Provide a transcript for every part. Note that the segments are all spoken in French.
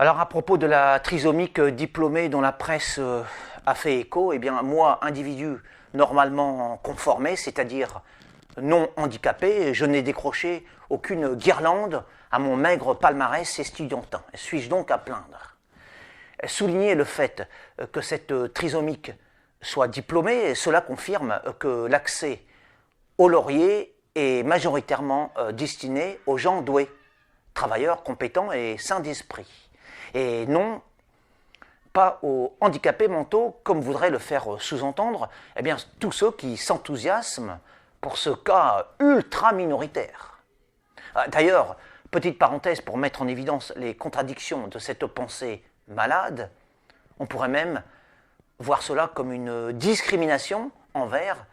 Alors à propos de la trisomique diplômée dont la presse a fait écho, eh bien moi, individu normalement conformé, c'est-à-dire non handicapé, je n'ai décroché aucune guirlande à mon maigre palmarès estudiantin. Suis-je donc à plaindre? Souligner le fait que cette trisomique soit diplômée, cela confirme que l'accès au laurier est majoritairement destiné aux gens doués, travailleurs compétents et sains d'esprit, et non pas aux handicapés mentaux, comme voudrait le faire sous-entendre eh bien, tous ceux qui s'enthousiasment pour ce cas ultra minoritaire. D'ailleurs, petite parenthèse pour mettre en évidence les contradictions de cette pensée malade, on pourrait même voir cela comme une discrimination envers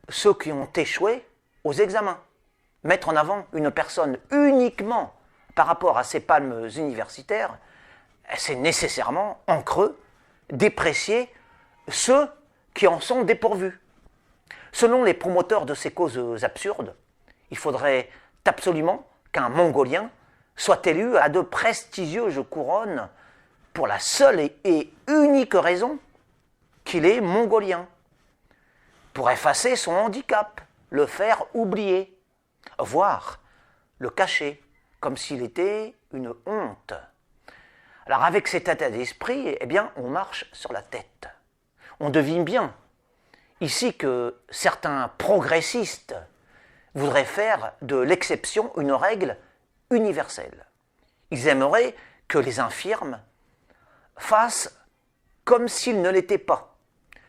ceux qui ont échoué aux examens. Mettre en avant une personne uniquement par rapport à ses palmes universitaires, c'est nécessairement, en creux, déprécier ceux qui en sont dépourvus. Selon les promoteurs de ces causes absurdes, il faudrait absolument qu'un Mongolien soit élu à de prestigieuses couronnes pour la seule et unique raison qu'il est mongolien, pour effacer son handicap, le faire oublier, voire le cacher, comme s'il était une honte. Alors avec cet état d'esprit, eh bien, on marche sur la tête. On devine bien ici que certains progressistes voudraient faire de l'exception une règle universelle. Ils aimeraient que les infirmes fassent comme s'ils ne l'étaient pas,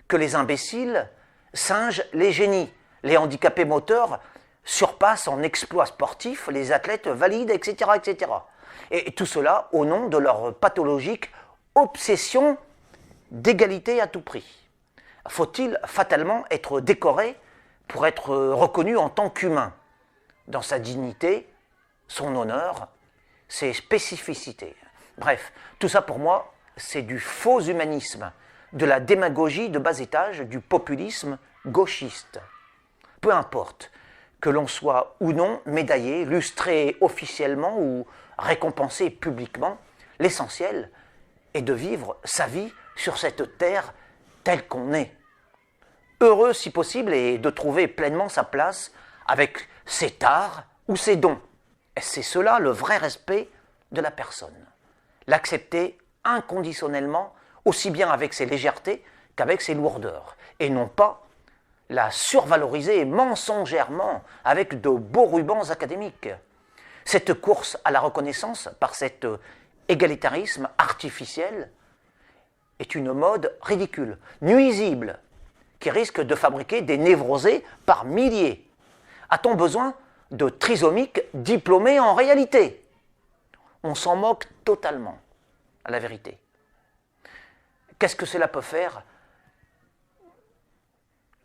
que les imbéciles singent les génies, les handicapés moteurs surpassent en exploits sportifs les athlètes valides, etc., etc. Et tout cela au nom de leur pathologique obsession d'égalité à tout prix. Faut-il fatalement être décoré pour être reconnu en tant qu'humain, dans sa dignité, son honneur, ses spécificités? Bref, tout ça pour moi, c'est du faux humanisme, de la démagogie de bas étage, du populisme gauchiste. Peu importe que l'on soit ou non médaillé, lustré officiellement ou récompensé publiquement, l'essentiel est de vivre sa vie sur cette terre telle qu'on est. Heureux si possible et de trouver pleinement sa place avec ses tares ou ses dons. Et c'est cela le vrai respect de la personne. L'accepter inconditionnellement, aussi bien avec ses légèretés qu'avec ses lourdeurs, et non pas la survaloriser mensongèrement avec de beaux rubans académiques. Cette course à la reconnaissance par cet égalitarisme artificiel est une mode ridicule, nuisible, qui risque de fabriquer des névrosés par milliers. A-t-on besoin de trisomiques diplômés en réalité? On s'en moque totalement, à la vérité. Qu'est-ce que cela peut faire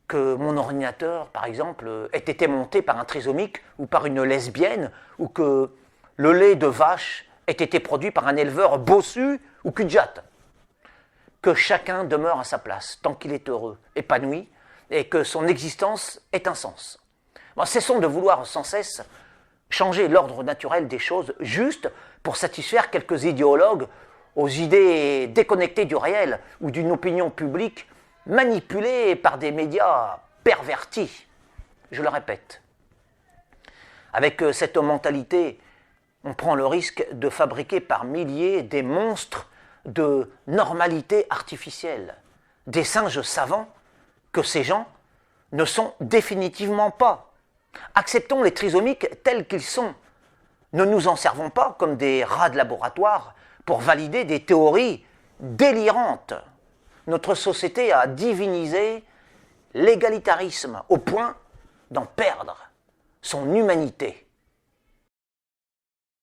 que mon ordinateur, par exemple, ait été monté par un trisomique ou par une lesbienne, ou que le lait de vache ait été produit par un éleveur bossu ou cul-de-jatte? Que chacun demeure à sa place, tant qu'il est heureux, épanoui, et que son existence ait un sens. Bon, cessons de vouloir sans cesse changer l'ordre naturel des choses juste pour satisfaire quelques idéologues aux idées déconnectées du réel ou d'une opinion publique manipulée par des médias pervertis. Je le répète. Avec cette mentalité, on prend le risque de fabriquer par milliers des monstres de normalité artificielle, des singes savants que ces gens ne sont définitivement pas. Acceptons les trisomiques tels qu'ils sont. Ne nous en servons pas comme des rats de laboratoire pour valider des théories délirantes. Notre société a divinisé l'égalitarisme au point d'en perdre son humanité.